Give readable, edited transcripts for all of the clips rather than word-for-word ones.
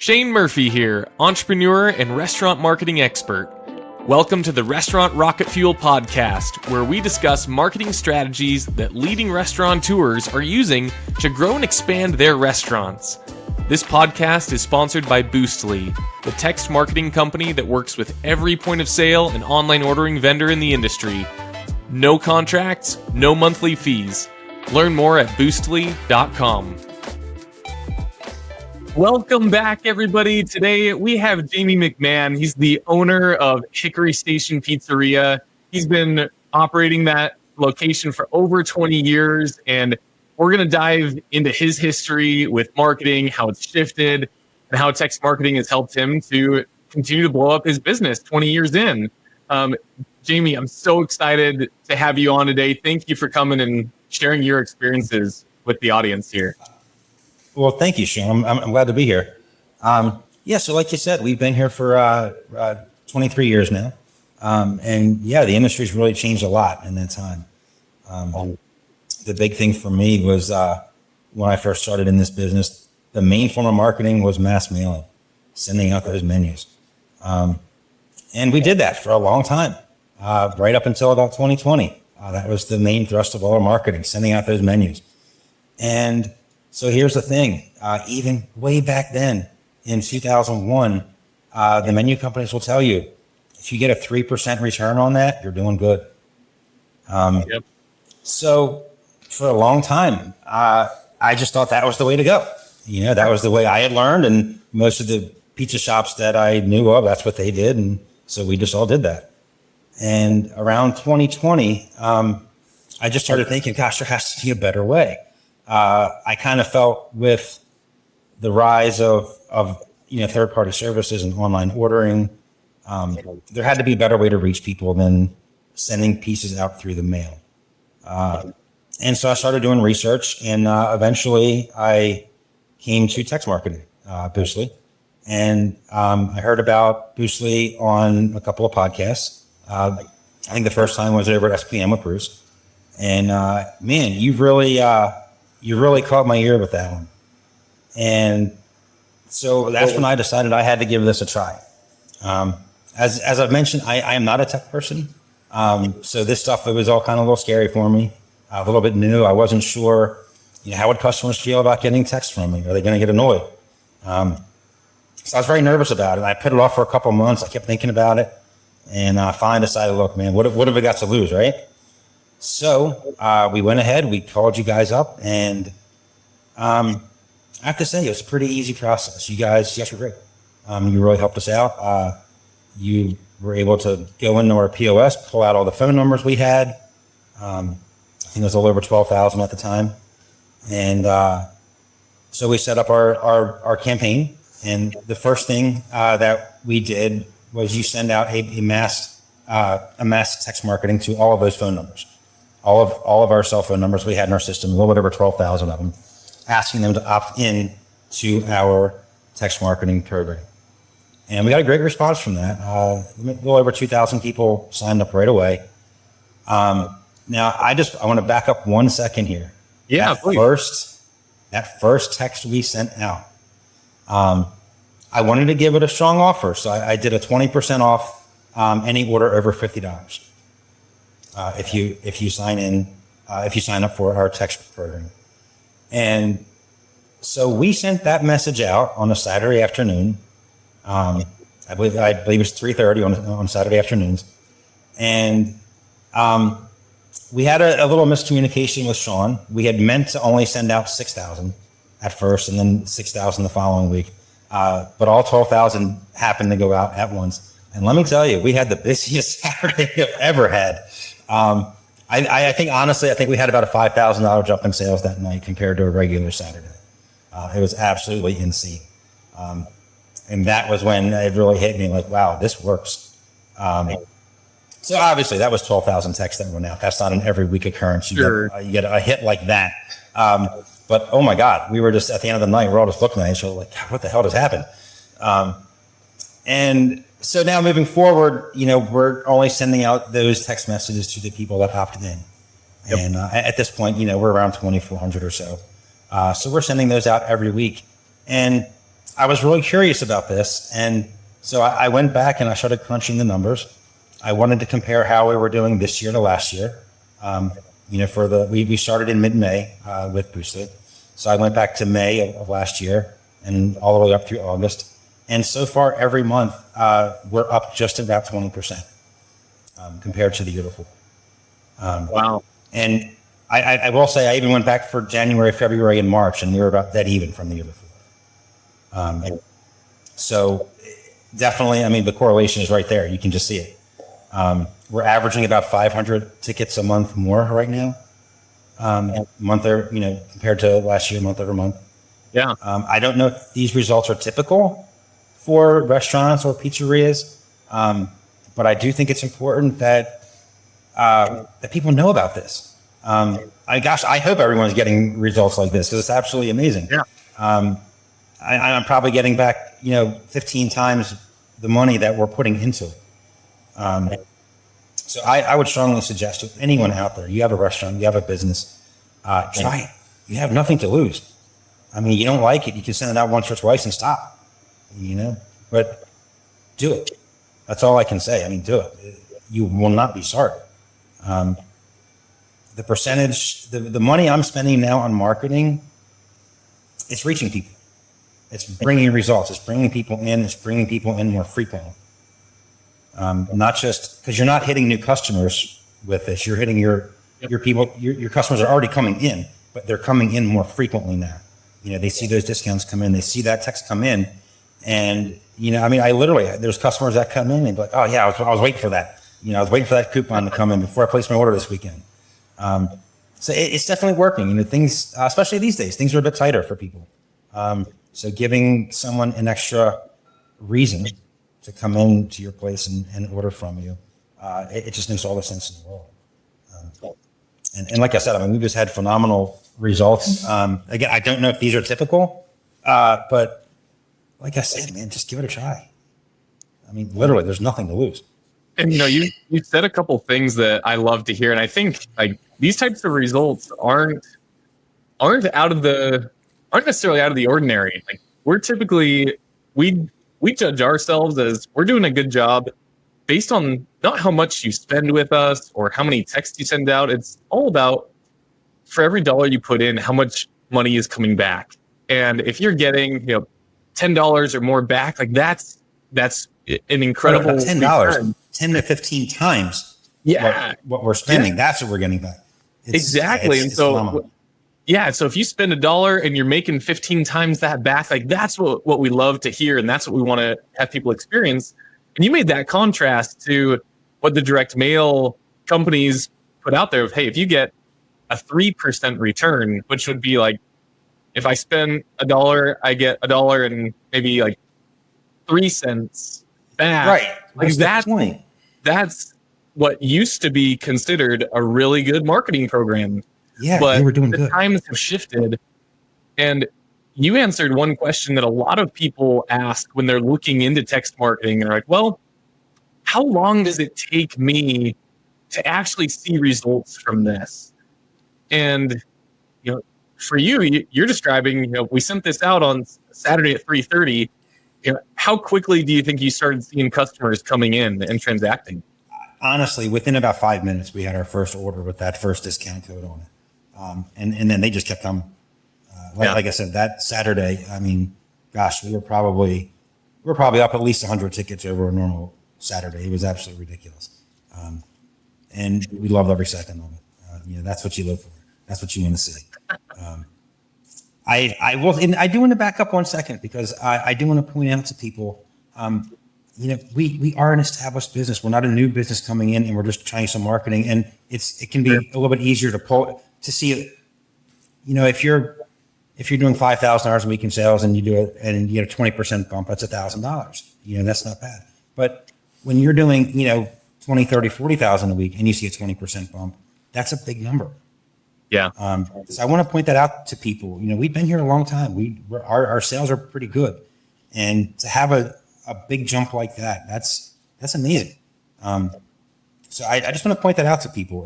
Shane Murphy here, entrepreneur and restaurant marketing expert. Welcome to the Restaurant Rocket Fuel podcast, where we discuss marketing strategies that leading restaurateurs are using to grow and expand their restaurants. This podcast is sponsored by Boostly, the text marketing company that works with every point of sale and online ordering vendor in the industry. No contracts, no monthly fees. Learn more at boostly.com. Welcome back, everybody. Today we have Jamie McMahon. He's the owner of Hickory Station Pizzeria. He's been operating that location for over 20 years, and we're going to dive into his history with marketing, how it's shifted, and how text marketing has helped him to continue to blow up his business 20 years in. Jamie, I'm so excited to have you on today. Thank you for coming and sharing your experiences with the audience here. Well, thank you, Sean. I'm glad to be here. So like you said, we've been here for 23 years now. The industry's really changed a lot in that time. The big thing for me was when I first started in this business, the main form of marketing was mass mailing, sending out those menus. And we did that for a long time, right up until about 2020. That was the main thrust of all our marketing, sending out those menus. And so here's the thing, even way back then in 2001, the menu companies will tell you, if you get a 3% return on that, you're doing good. So for a long time, I just thought that was the way to go. You know, that was the way I had learned, and most of the pizza shops that I knew of, that's what they did. And so we just all did that. And around 2020, I just started thinking, gosh, there has to be a better way. I kind of felt with the rise of third-party services and online ordering, there had to be a better way to reach people than sending pieces out through the mail. And so I started doing research, and eventually I came to text marketing, Boostly. And I heard about Boostly on a couple of podcasts. I think the first time was over at SPM with Bruce. And man, you really caught my ear with that one. And so that's when I decided I had to give this a try. As I've mentioned, I am not a tech person. So this stuff, it was all kind of a little scary for me, a little bit new. I wasn't sure, how would customers feel about getting text from me? Are they going to get annoyed? So I was very nervous about it. I put it off for a couple of months. I kept thinking about it, and I finally decided, look, man, what have we got to lose, right? So we went ahead, we called you guys up, and I have to say, it was a pretty easy process. You guys were great. You really helped us out. You were able to go into our POS, pull out all the phone numbers we had. I think it was a little over 12,000 at the time. And so we set up our campaign. And the first thing that we did was you send out a mass text marketing to all of those phone numbers. All of our cell phone numbers we had in our system, a little bit over 12,000 of them, asking them to opt in to our text marketing program. And we got a great response from that. A little over 2,000 people signed up right away. Now, I want to back up 1 second here. Yeah, That first text we sent out, I wanted to give it a strong offer. So I did a 20% off any order over $50. If you sign up for our text program. And so we sent that message out on a Saturday afternoon. I believe it was 3:30 on Saturday afternoons. And we had a little miscommunication with Sean. We had meant to only send out 6,000 at first, and then 6,000 the following week. But all 12,000 happened to go out at once. And let me tell you, we had the busiest Saturday I've ever had. I think we had about a $5,000 jump in sales that night compared to a regular Saturday. It was absolutely insane. And that was when it really hit me like, wow, this works. So obviously that was 12,000 texts that went out. That's not an every week occurrence. You get a hit like that. But oh my God, we were just at the end of the night, we're all just looking at each other like, what the hell just happened? And so now moving forward, we're only sending out those text messages to the people that opted in. Yep. And at this point, we're around 2,400 or so. So we're sending those out every week. And I was really curious about this. And so I went back and I started crunching the numbers. I wanted to compare how we were doing this year to last year. We started in mid-May with Boostly. So I went back to May of last year and all the way up through August. And so far, every month, we're up just about 20% compared to the year before. Wow. And I will say I even went back for January, February, and March, and we were about that even from the year before. So definitely, I mean, the correlation is right there. You can just see it. We're averaging about 500 tickets a month more right now, compared to last year, month over month. Yeah. I don't know if these results are typical for restaurants or pizzerias, but I do think it's important that people know about this. I hope everyone's getting results like this because it's absolutely amazing. Yeah. I'm probably getting back, 15 times the money that we're putting into it. So I would strongly suggest to anyone out there, you have a restaurant, you have a business, try it. You have nothing to lose. I mean, you don't like it, you can send it out once or twice and stop, but do it. That's all I can say. I mean, do it. You will not be sorry. The percentage, the money I'm spending now on marketing, it's reaching people. It's bringing results. It's bringing people in. It's bringing people in more frequently. Not just because you're not hitting new customers with this. You're hitting your people. Your customers are already coming in, but they're coming in more frequently now. They see those discounts come in. They see that text come in, and I literally there's customers that come in and be like, oh yeah, I was waiting for that. I was waiting for that coupon to come in before I placed my order this weekend. So it's definitely working. Things, especially these days, things are a bit tighter for people. So giving someone an extra reason to come into your place and order from you, it just makes all the sense in the world. And like I said, I mean, we've just had phenomenal results. Again, I don't know if these are typical, but like I said, man, just give it a try. I mean, literally, there's nothing to lose. And you said a couple things that I love to hear, and I think like these types of results aren't necessarily out of the ordinary. Like we're typically we judge ourselves as we're doing a good job based on not how much you spend with us or how many texts you send out. It's all about for every dollar you put in, how much money is coming back. And if you're getting $10 or more back, like that's an incredible $10, 10 to 15 times what we're spending. Yeah. That's what we're getting back. Exactly. And so phenomenal. Yeah, so if you spend $1 and you're making 15 times that back, like that's what we love to hear, and that's what we want to have people experience. And you made that contrast to what the direct mail companies put out there of, hey, if you get a 3% return, which would be like, if I spend $1, I get $1 and maybe like 3 cents back. Right. Like that's what used to be considered a really good marketing program. Yeah, but they were doing the good. Times have shifted, and you answered one question that a lot of people ask when they're looking into text marketing. They're like, well, how long does it take me to actually see results from this? And, for you're describing, we sent this out on Saturday at 3:30. How quickly do you think you started seeing customers coming in and transacting? Honestly, within about 5 minutes, we had our first order with that first discount code on it. And then they just kept coming. Like I said, that Saturday, I mean, gosh, we're probably up at least 100 tickets over a normal Saturday. It was absolutely ridiculous. And we loved every second of it. That's what you live for. That's what you want to see. I do want to back up 1 second because I do want to point out to people, we are an established business. We're not a new business coming in and we're just trying some marketing. And it can be a little bit easier to see it. If you're doing $5,000 a week in sales and you do it and you get a 20% bump, that's $1,000. That's not bad. But when you're doing, 20, 30, 40,000 a week and you see a 20% bump, that's a big number. Yeah. So I want to point that out to people. We've been here a long time. Our sales are pretty good. And to have a big jump like that, that's amazing. So I just want to point that out to people.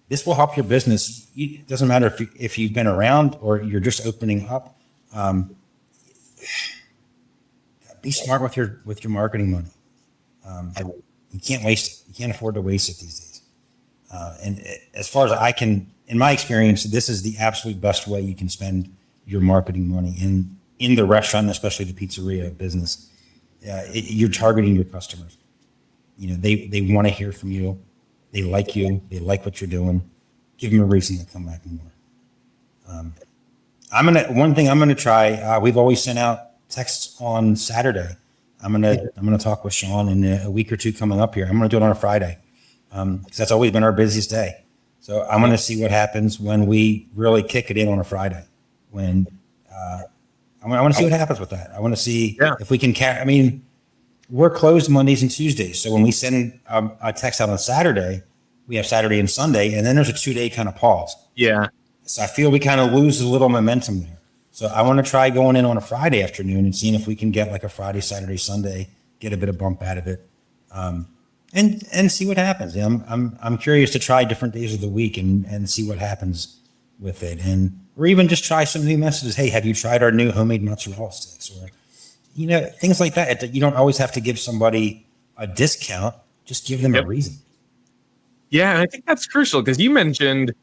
This will help your business. It doesn't matter if you've been around or you're just opening up. be smart with your marketing money. You can't waste it. You can't afford to waste it these days. And as far as I can, in my experience, this is the absolute best way you can spend your marketing money in the restaurant, especially the pizzeria business. You're targeting your customers. They want to hear from you. They like you. They like what you're doing. Give them a reason to come back more. One thing I'm gonna try. We've always sent out texts on Saturday. I'm gonna talk with Sean in a week or two coming up here. I'm gonna do it on a Friday because that's always been our busiest day. So I'm gonna see what happens when we really kick it in on a Friday. When I want to see what happens with that. I want to see if we can carry. I mean, we're closed Mondays and Tuesdays, so when we send a text out on Saturday, we have Saturday and Sunday, and then there's a 2-day kind of pause. Yeah. So I feel we kind of lose a little momentum there. So I want to try going in on a Friday afternoon and seeing if we can get like a Friday, Saturday, Sunday, get a bit of bump out of it, and see what happens. I'm curious to try different days of the week and see what happens with it, or even just try some new messages. Hey, have you tried our new homemade mozzarella sticks? Or things like that. You don't always have to give somebody a discount. Just give them a reason. Yeah, and I think that's crucial because you mentioned,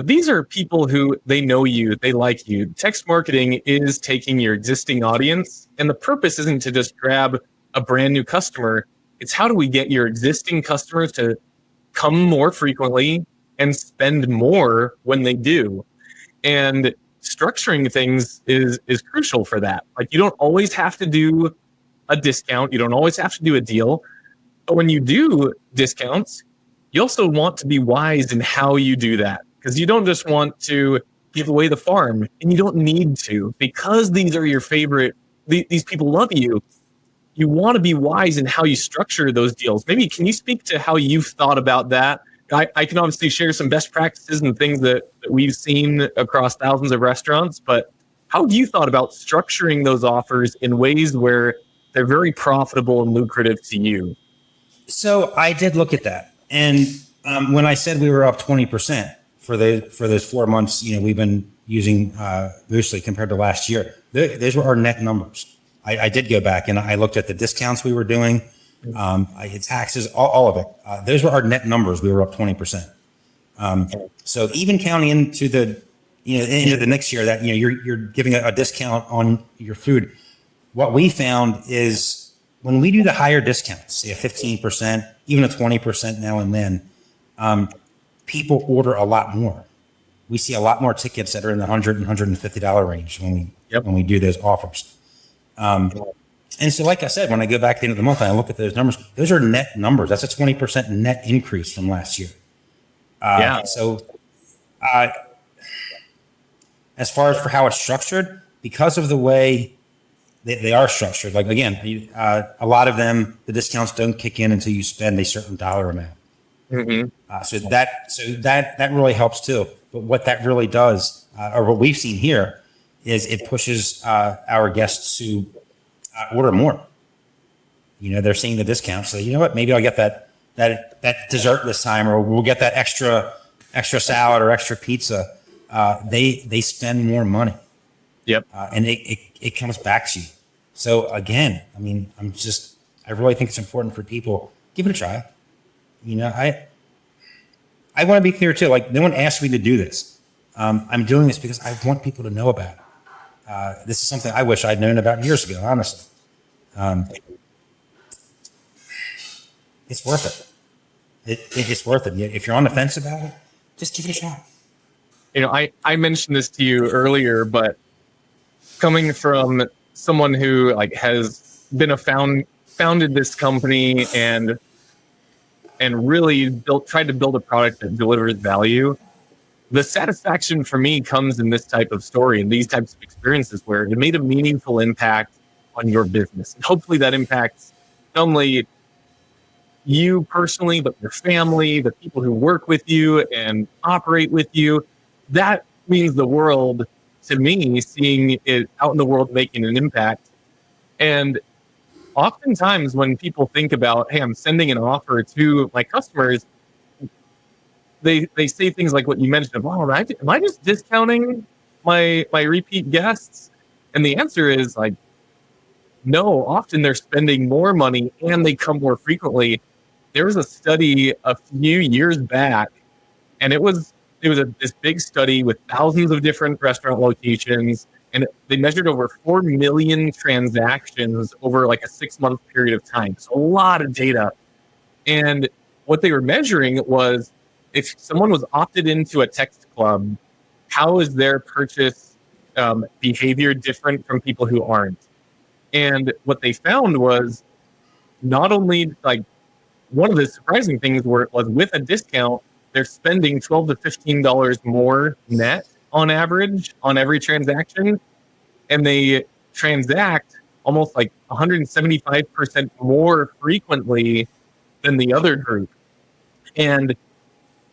these are people who they know you, they like you. Text marketing is taking your existing audience, and the purpose isn't to just grab a brand new customer. It's how do we get your existing customers to come more frequently and spend more when they do. And structuring things is crucial for that. Like, you don't always have to do a discount. You don't always have to do a deal. But when you do discounts, you also want to be wise in how you do that, because you don't just want to give away the farm, and you don't need to, because these are your favorite. These people love you. You want to be wise in how you structure those deals. Maybe can you speak to how you've thought about that? I can obviously share some best practices and things that we've seen across thousands of restaurants, but how have you thought about structuring those offers in ways where they're very profitable and lucrative to you? So I did look at that. And when I said we were up 20% for those 4 months, we've been using Boostly compared to last year, those were our net numbers. I did go back and I looked at the discounts we were doing, taxes, all of it. Those were our net numbers. We were up 20%. So even counting into the next year that you're giving a discount on your food, what we found is when we do the higher discounts, say a 15%, even a 20% now and then, people order a lot more. We see a lot more tickets that are in the $100 and $150 range when we do those offers. And so, like I said, when I go back at the end of the month and I look at those numbers, those are net numbers. That's a 20% net increase from last year. So as far as for how it's structured, because of the way they are structured, like, again, a lot of them, the discounts don't kick in until you spend a certain dollar amount. Mm-hmm. So that really helps too. But what that really does, or what we've seen here, is it pushes our guests to order more. They're seeing the discount, so what? Maybe I'll get that dessert this time, or we'll get that extra salad or extra pizza. They spend more money. Yep. And it comes back to you. So again, I really think it's important for people, give it a try. I want to be clear too. Like, no one asked me to do this. I'm doing this because I want people to know about it. This is something I wish I'd known about years ago, honestly. It's worth it. It's worth it. If you're on the fence about it, just give it a shot. I mentioned this to you earlier, but coming from someone who has been founded this company and really tried to build a product that delivers value, the satisfaction for me comes in this type of story and these types of experiences where it made a meaningful impact on your business. And hopefully that impacts not only you personally, but your family, the people who work with you and operate with you. That means the world to me, seeing it out in the world making an impact. And oftentimes when people think about, hey, I'm sending an offer to my customers, they say things like what you mentioned of, oh, am I just discounting my repeat guests? And the answer is, like, no, often they're spending more money and they come more frequently. There was a study a few years back, and this big study with thousands of different restaurant locations, and they measured over 4 million transactions over like a 6-month period of time. So a lot of data. And what they were measuring was if someone was opted into a text club, how is their purchase behavior different from people who aren't? And what they found was not only like one of the surprising things was with a discount, they're spending $12 to $15 more net on average on every transaction, and they transact almost like 175% more frequently than the other group. And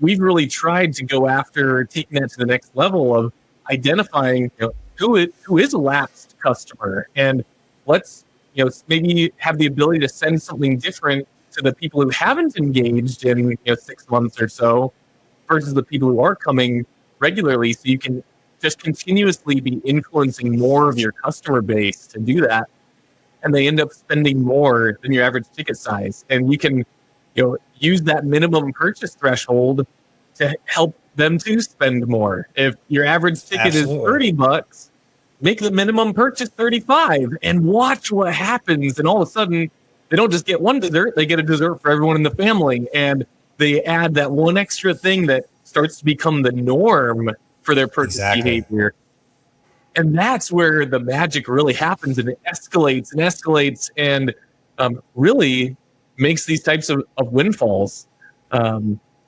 we've really tried to go after taking that to the next level of identifying who is a lapsed customer, and let's maybe have the ability to send something different to the people who haven't engaged in 6 months or so versus the people who are coming regularly, so you can just continuously be influencing more of your customer base to do that, and they end up spending more than your average ticket size. And you can use that minimum purchase threshold to help them to spend more. If your average ticket is $30, make the minimum purchase 35 and watch what happens. And all of a sudden, they don't just get one dessert, they get a dessert for everyone in the family. And they add that one extra thing that starts to become the norm for their purchase behavior. And that's where the magic really happens, and it escalates and escalates, and really makes these types of windfalls.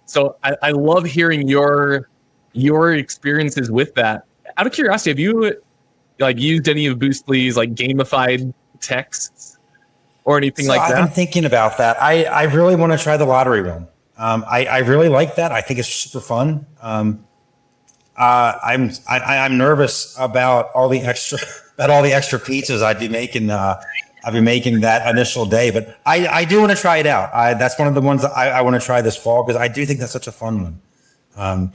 So I love hearing your experiences with that. Out of curiosity, have you used any of Boostly's gamified texts or anything like that? I've been thinking about that. I really want to try the lottery one. I really like that. I think it's super fun. I'm nervous about all the extra pizzas I'd be making. I've been making that initial day, but I do want to try it out. That's one of the ones that I want to try this fall, because I do think that's such a fun one.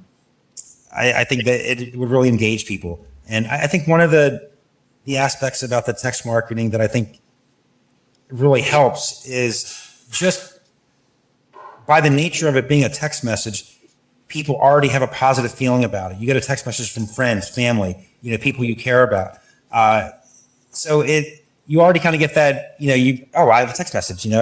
I think that it would really engage people. And I think one of the aspects about the text marketing that I think really helps is just by the nature of it being a text message, people already have a positive feeling about it. You get a text message from friends, family, people you care about. So you already kind of get that, I have a text message, you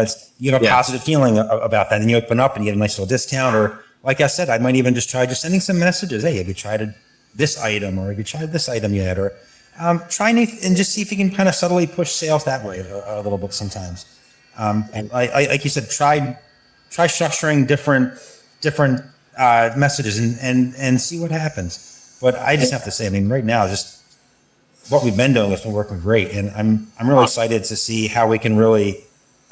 have a positive feeling about that. And you open up and you get a nice little discount, or like I said, I might even just try sending some messages. Hey, have you tried this item, or have you tried this item yet? Or try and just see if you can kind of subtly push sales that way a little bit sometimes. And like you said, try structuring different messages and see what happens. But I just have to say, right now, just what we've been doing has been working great, and I'm really excited to see how we can really,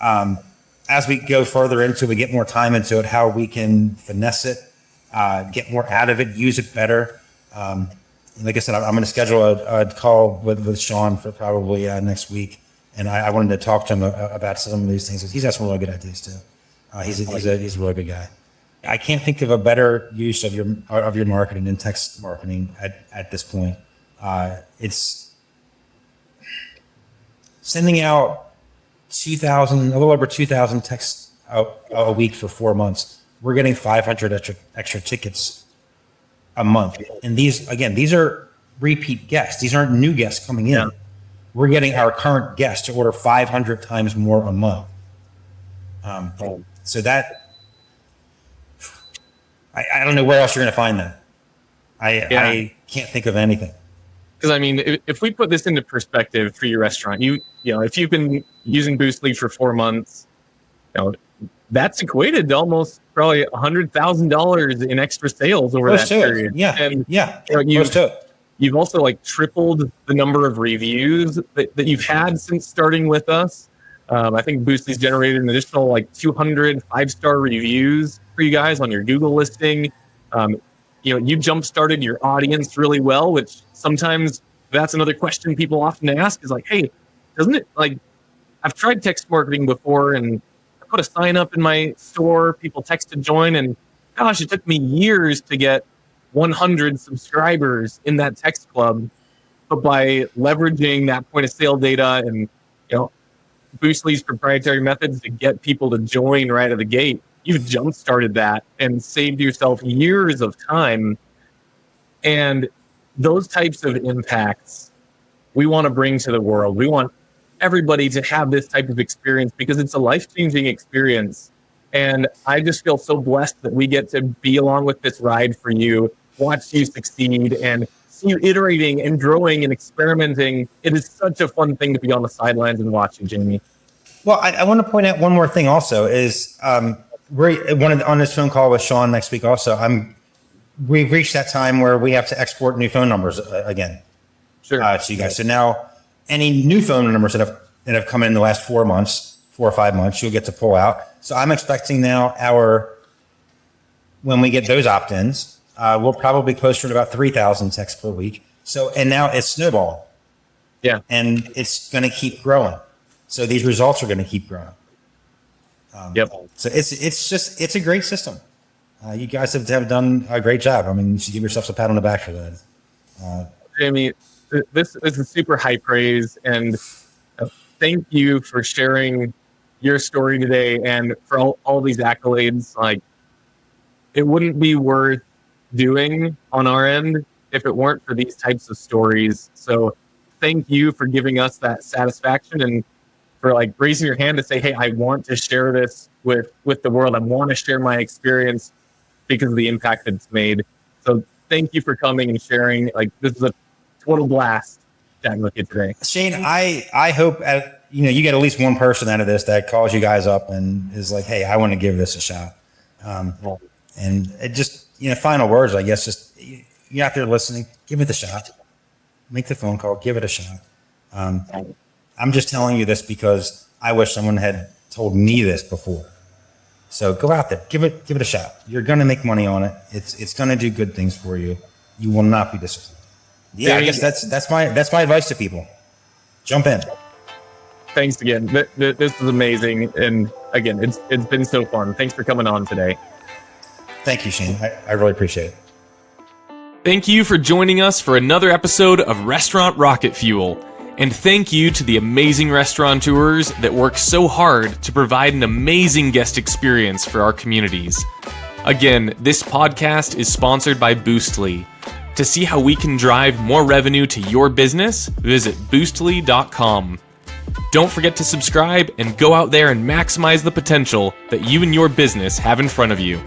as we go further into it, get more time into it, how we can finesse it, get more out of it, use it better. Like I said, I'm going to schedule a call with Sean for probably next week, and I wanted to talk to him about some of these things. He's got some really good ideas too. He's a really good guy. I can't think of a better use of your marketing than text marketing at this point. It's sending out a little over 2,000 texts a week for 4 months. We're getting 500 extra tickets a month. And these are repeat guests. These aren't new guests coming in. Yeah. We're getting our current guests to order 500 times more a month. So that, I don't know where else you're going to find that. I can't think of anything. Because if we put this into perspective for your restaurant, if you've been using Boostly for 4 months, that's equated to almost probably $100,000 in extra sales over that period. Yeah, and, you've also tripled the number of reviews that you've had since starting with us. I think Boostly's generated an additional 200 5-star reviews for you guys on your Google listing. You jump-started your audience really well, which sometimes that's another question people often ask is hey, doesn't it, I've tried text marketing before, and I put a sign up in my store, people text to join, and gosh, it took me years to get 100 subscribers in that text club. But by leveraging that point of sale data and Boostly's proprietary methods to get people to join right out of the gate. You've jump-started that and saved yourself years of time. And those types of impacts we want to bring to the world. We want everybody to have this type of experience because it's a life-changing experience. And I just feel so blessed that we get to be along with this ride for you, watch you succeed, and see you iterating and growing and experimenting. It is such a fun thing to be on the sidelines and watch you, Jamie. Well, I want to point out one more thing also is we're on this phone call with Sean next week also. We've reached that time where we have to export new phone numbers again. Sure. To you guys. So now any new phone numbers that have come in the last 4 or 5 months, you'll get to pull out. So I'm expecting now when we get those opt-ins, we'll probably be closer to about 3,000 texts per week. So, and now it's snowballing. Yeah. And it's going to keep growing. So these results are going to keep growing. Yep. So it's a great system. You guys have done a great job. I mean, you should give yourselves a pat on the back for that. Jamie, this is super high praise, and thank you for sharing your story today and for all these accolades. Like, it wouldn't be worth doing on our end if it weren't for these types of stories. So thank you for giving us that satisfaction and for like raising your hand to say, hey, I want to share this with the world. I want to share my experience because of the impact that it's made. So thank you for coming and sharing. Like, this is a total blast chatting with you today. Shane, I hope you get at least one person out of this that calls you guys up and is like, hey, I want to give this a shot. And it just, final words, I guess, just you're out there listening, give it a shot. Make the phone call, give it a shot. I'm just telling you this because I wish someone had told me this before. So go out there, give it a shot. You're going to make money on it. It's going to do good things for you. You will not be disappointed. Yeah, I guess that's my advice to people. Jump in. Thanks again. This is amazing, and again, it's been so fun. Thanks for coming on today. Thank you, Shane. I really appreciate it. Thank you for joining us for another episode of Restaurant Rocket Fuel. And thank you to the amazing restaurateurs that work so hard to provide an amazing guest experience for our communities. Again, this podcast is sponsored by Boostly. To see how we can drive more revenue to your business, visit boostly.com. Don't forget to subscribe and go out there and maximize the potential that you and your business have in front of you.